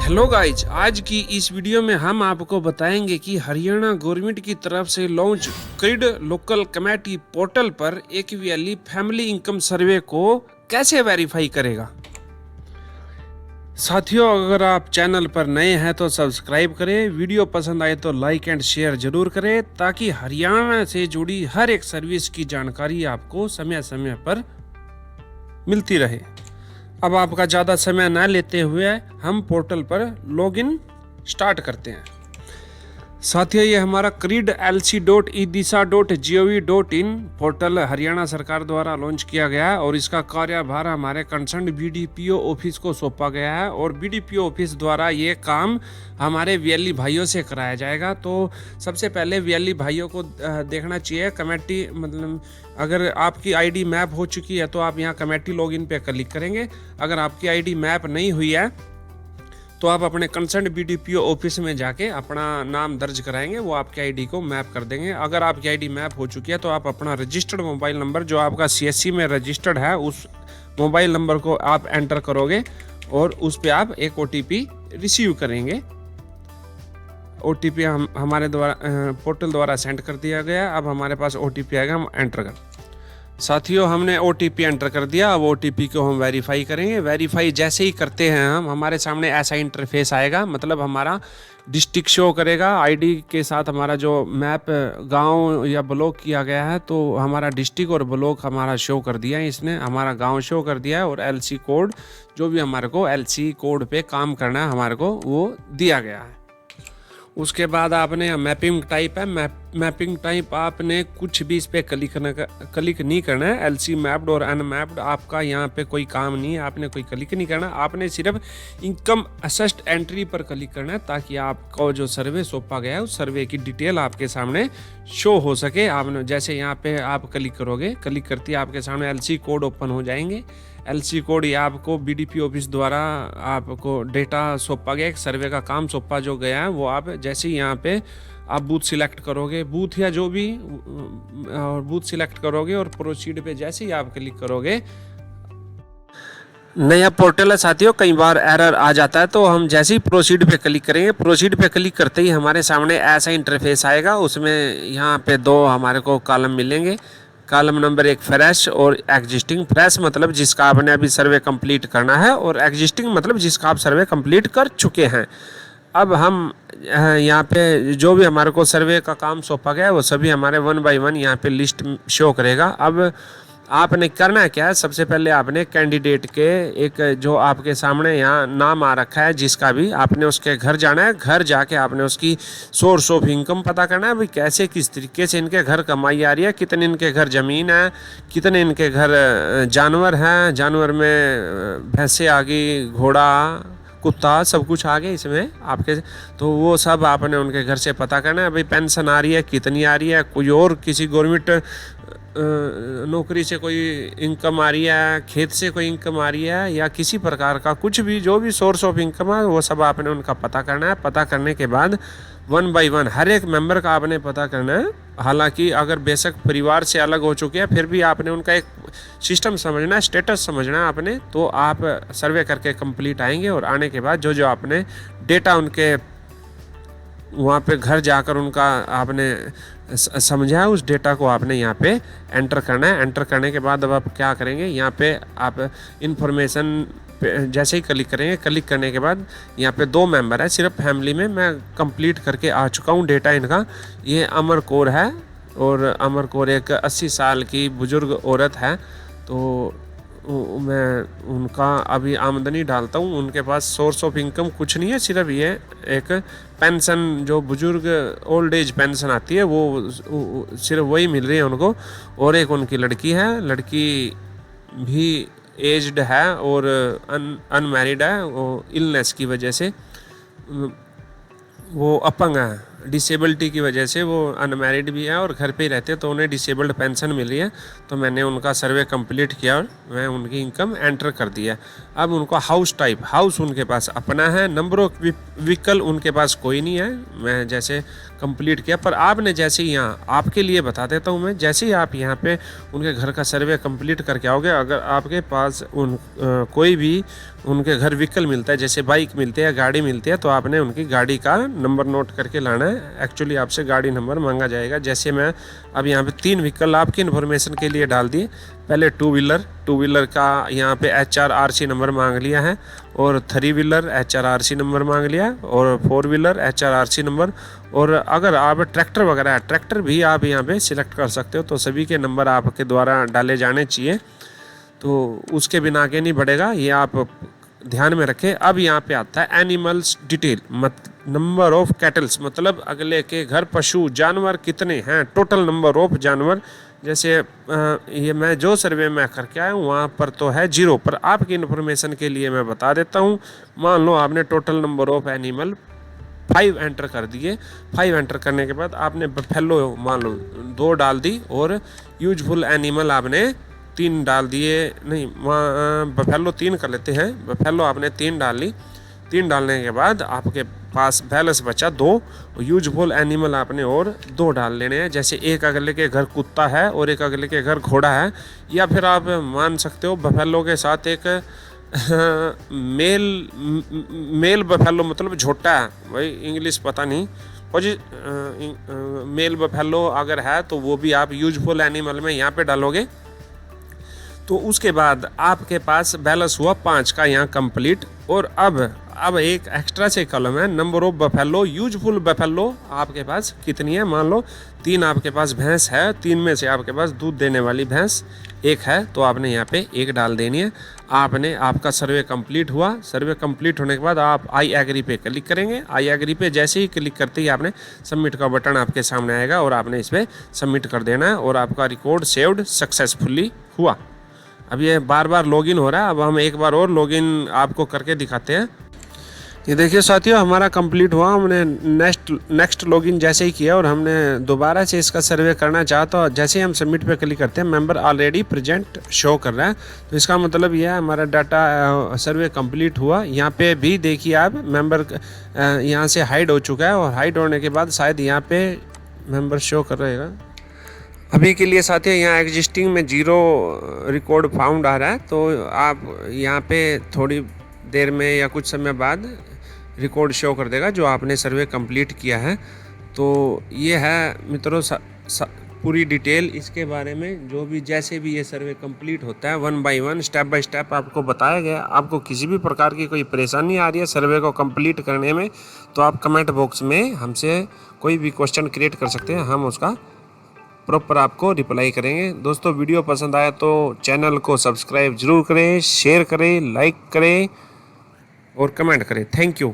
Hello guys, आज की इस वीडियो में हम आपको बताएंगे कि हरियाणा गवर्नमेंट की तरफ से launch creed local committee portal पर एक वैली फैमिली इनकम सर्वे को कैसे वेरीफाई करेगा। साथियों, अगर आप चैनल पर नए हैं तो सब्सक्राइब करें, वीडियो पसंद आए तो लाइक एंड शेयर जरूर करें ताकि हरियाणा से जुड़ी हर एक सर्विस की जानकारी आपको समय समय पर मिलती रहे। अब आपका ज़्यादा समय न लेते हुए हम पोर्टल पर लॉगिन स्टार्ट करते हैं। साथियों, ये हमारा cridlc.ediza.gov.in पोर्टल हरियाणा सरकार द्वारा लॉन्च किया गया है और इसका कार्यभार हमारे कंसर्न बीडीपीओ ऑफिस को सौंपा गया है और बीडीपीओ ऑफिस द्वारा ये काम हमारे वीएलई भाइयों से कराया जाएगा। तो सबसे पहले वीएलई भाइयों को देखना चाहिए कमेटी, मतलब अगर आपकी आईडी मैप हो चुकी है तो आप यहाँ कमेटी लॉगिन पे क्लिक करेंगे। अगर आपकी आईडी मैप नहीं हुई है तो आप अपने कंसर्न बीडीपीओ ऑफिस में जाके अपना नाम दर्ज कराएंगे, वो आपकी आईडी को मैप कर देंगे। अगर आपकी आईडी मैप हो चुकी है तो आप अपना रजिस्टर्ड मोबाइल नंबर जो आपका सीएससी में रजिस्टर्ड है उस मोबाइल नंबर को आप एंटर करोगे और उस पर आप एक ओटीपी रिसीव करेंगे। ओटीपी हमारे द्वारा पोर्टल द्वारा सेंड कर दिया गया। अब हमारे पास ओटीपी आएगा, हम एंटर कर। साथियों, हमने ओटीपी एंटर कर दिया। अब ओटीपी को हम वेरीफाई करेंगे। वेरीफाई जैसे ही करते हैं हमारे सामने ऐसा इंटरफेस आएगा, मतलब हमारा डिस्ट्रिक्ट शो करेगा आईडी के साथ। हमारा जो मैप गांव या ब्लॉक किया गया है तो हमारा डिस्ट्रिक्ट और ब्लॉक हमारा शो कर दिया है इसने, हमारा गांव शो कर दिया है और एलसी कोड जो भी हमारे को एलसी कोड पे काम करना है हमारे को वो दिया गया है। उसके बाद आपने मैपिंग टाइप है, मैपिंग टाइप आपने कुछ भी इस पर क्लिक नहीं करना है। एलसी मैप्ड और अनमैप्ड आपका यहाँ पे कोई काम नहीं है, आपने कोई क्लिक नहीं करना। आपने सिर्फ इनकम असेस्ड एंट्री पर क्लिक करना है ताकि आपको जो सर्वे सौंपा गया है उस सर्वे की डिटेल आपके सामने शो हो सके। आपने जैसे यहाँ पे आप क्लिक करोगे, क्लिक करते ही आपके सामने एलसी कोड ओपन हो जाएंगे। एलसी कोड ये आपको बीडीपी ऑफिस द्वारा आपको डेटा सौंपा गया, एक सर्वे का काम सौंपा जो गया है वो आप जैसे ही यहाँ पे आप बूथ सिलेक्ट करोगे, बूथ या जो भी और बूथ सिलेक्ट करोगे और प्रोसीड पे जैसे ही आप क्लिक करोगे, नया पोर्टल है साथियों, कई बार एरर आ जाता है तो हम जैसे ही प्रोसीड पे क्लिक करेंगे, प्रोसीड पे क्लिक करते ही हमारे सामने ऐसा इंटरफेस आएगा। उसमें यहाँ पे दो हमारे को कॉलम मिलेंगे। कॉलम नंबर 1 फ्रेश और एग्जिस्टिंग। फ्रेश मतलब जिसका आपने अभी सर्वे कंप्लीट करना है और एग्जिस्टिंग मतलब जिसका आप सर्वे कंप्लीट कर चुके हैं। अब हम यहाँ पे जो भी हमारे को सर्वे का काम सौंपा गया है वो सभी हमारे 1 बाय 1 यहाँ पे लिस्ट शो करेगा। अब आपने करना क्या है, सबसे पहले आपने कैंडिडेट के एक जो आपके सामने यहाँ नाम आ रखा है जिसका भी, आपने उसके घर जाना है। घर जाके आपने उसकी सोर्स ऑफ इनकम पता करना है, भाई कैसे किस तरीके से इनके घर कमाई आ रही है, कितने इनके घर ज़मीन है, कितने इनके घर जानवर हैं, जानवर में भैंसे आ गई, घोड़ा, कुत्ता, सब कुछ आ गया इसमें आपके। तो वो सब आपने उनके घर से पता करना है। भाई पेंशन आ रही है, कितनी आ रही है, कोई और किसी गवर्नमेंट नौकरी से कोई इनकम आ रही है, खेत से कोई इनकम आ रही है या किसी प्रकार का कुछ भी जो भी सोर्स ऑफ इनकम है वो सब आपने उनका पता करना है। पता करने के बाद 1 बाय 1 हर एक मेंबर का आपने पता करना है। हालांकि अगर बेशक परिवार से अलग हो चुके हैं फिर भी आपने उनका एक सिस्टम समझना है, स्टेटस समझना है आपने। तो आप सर्वे करके कंप्लीट आएंगे और आने के बाद जो जो आपने डेटा उनके वहाँ पे घर जाकर उनका आपने समझा है उस डेटा को आपने यहाँ पे एंटर करना है। एंटर करने के बाद अब आप क्या करेंगे, यहाँ पे आप इन्फॉर्मेशन जैसे ही क्लिक करेंगे, क्लिक करने के बाद यहाँ पे 2 मेंबर है सिर्फ फैमिली में। मैं कंप्लीट करके आ चुका हूँ डेटा इनका। ये अमर कौर है और अमर कौर एक 80 साल की बुजुर्ग औरत है। तो मैं उनका अभी आमदनी डालता हूँ। उनके पास सोर्स ऑफ इनकम कुछ नहीं है, सिर्फ ये एक पेंशन जो बुजुर्ग ओल्ड एज पेंशन आती है वो सिर्फ वही मिल रही है उनको। और एक उनकी लड़की है, लड़की भी एज्ड है और अनमैरिड है, वो इलनेस की वजह से वो अपंग है, डिसेबिलिटी की वजह से वो अनमैरिड भी है और घर पे ही रहते हैं, तो उन्हें डिसेबल्ड पेंशन मिल रही है। तो मैंने उनका सर्वे कंप्लीट किया और मैं उनकी इनकम एंटर कर दिया। अब उनका हाउस टाइप, हाउस उनके पास अपना है, नंबर ऑफ व्हीकल उनके पास कोई नहीं है, मैं जैसे कंप्लीट किया। पर आपने जैसे ही यहाँ आपके लिए बता देता हूँ मैं, जैसे ही आप यहाँ पे उनके घर का सर्वे कंप्लीट करके आओगे, अगर आपके पास कोई भी उनके घर व्हीकल मिलता है, जैसे बाइक मिलती है, गाड़ी मिलती है, तो आपने उनकी गाड़ी का नंबर नोट करके लाना है। एक्चुअली आपसे गाड़ी नंबर मांगा जाएगा। जैसे मैं अब यहाँ पे 3 व्हीकल आपकी इन्फॉर्मेशन के लिए डाल दिए। पहले 2 व्हीलर का यहाँ पे HRRC नंबर मांग लिया है, और 3 व्हीलर HRRC नंबर मांग लिया, और 4 व्हीलर HRRC नंबर। और अगर आप ट्रैक्टर वगैरह है, ट्रैक्टर भी आप यहाँ पे सिलेक्ट कर सकते हो, तो सभी के नंबर आपके द्वारा डाले जाने चाहिए, तो उसके बिना आगे नहीं बढ़ेगा, ये आप ध्यान में रखें। अब यहाँ पे आता है animals detail, number of kettles, मतलब अगले के घर पशु जानवर कितने हैं, टोटल नंबर ऑफ जानवर। जैसे ये मैं जो सर्वे में करके आया हूँ वहाँ पर तो है 0, पर आपकी इन्फॉर्मेशन के लिए मैं बता देता हूँ। मान लो आपने total number of animal 5 enter कर दिए। 5 एंटर करने के बाद आपने बफेलो मान लो 2 डाल दी, और यूजफुल एनिमल आपने 3 डाल दिए, नहीं बफेलो 3 कर लेते हैं, बफेलो आपने 3 डाल ली। 3 डालने के बाद आपके पास बैलेंस बचा 2, यूजफुल एनिमल आपने और 2 डाल लेने हैं। जैसे एक अगले के घर कुत्ता है और एक अगले के घर घोड़ा है, या फिर आप मान सकते हो बफेलो के साथ एक मेल बफेलो, मतलब झोटा है भाई, इंग्लिश पता नहीं, मेल बफेलो अगर है तो वो भी आप यूजफुल एनिमल में यहाँ पे डालोगे। तो उसके बाद आपके पास बैलेंस हुआ 5 का यहाँ कंप्लीट। और अब एक एक्स्ट्रा से कॉलम है, number of buffalo, useful buffalo आपके पास कितनी है। मान लो 3 आपके पास भैंस है, 3 में से आपके पास दूध देने वाली भैंस 1 है, तो आपने यहाँ पे 1 डाल देनी है। आपका सर्वे कंप्लीट हुआ। सर्वे कंप्लीट होने के बाद आप आई एग्री पे क्लिक करेंगे। आई एग्री पे जैसे ही क्लिक करते ही आपने सबमिट का बटन आपके सामने आएगा, और आपने इस पर सबमिट कर देना है, और आपका रिकॉर्ड सेव्ड सक्सेसफुली हुआ। अब ये बार बार लॉगिन हो रहा है। अब हम एक बार और लॉगिन आपको करके दिखाते हैं। ये देखिए साथियों, हमारा कंप्लीट हुआ। हमने नेक्स्ट लॉगिन जैसे ही किया और हमने दोबारा से इसका सर्वे करना चाहा, तो जैसे ही हम सबमिट पे क्लिक करते हैं मेंबर ऑलरेडी प्रेजेंट शो कर रहा है। तो इसका मतलब यह है हमारा डाटा सर्वे कंप्लीट हुआ। यहाँ पे भी देखिए आप मेंबर यहाँ से हाइड हो चुका है, और हाइड होने के बाद शायद यहाँ पे मेंबर शो कर रहेगा। अभी के लिए साथियों यहाँ एग्जिस्टिंग में 0 रिकॉर्ड फाउंड आ रहा है, तो आप यहाँ पे थोड़ी देर में या कुछ समय बाद रिकॉर्ड शो कर देगा जो आपने सर्वे कंप्लीट किया है। तो ये है मित्रों पूरी डिटेल इसके बारे में, जो भी जैसे भी ये सर्वे कंप्लीट होता है 1 बाय 1 स्टेप बाय स्टेप आपको बताया गया। आपको किसी भी प्रकार की कोई परेशानी आ रही है सर्वे को कंप्लीट करने में, तो आप कमेंट बॉक्स में हमसे कोई भी क्वेश्चन क्रिएट कर सकते हैं, हम उसका प्रॉपर आपको रिप्लाई करेंगे। दोस्तों वीडियो पसंद आया तो चैनल को सब्सक्राइब जरूर करें, शेयर करें, लाइक करें और कमेंट करें। Thank you.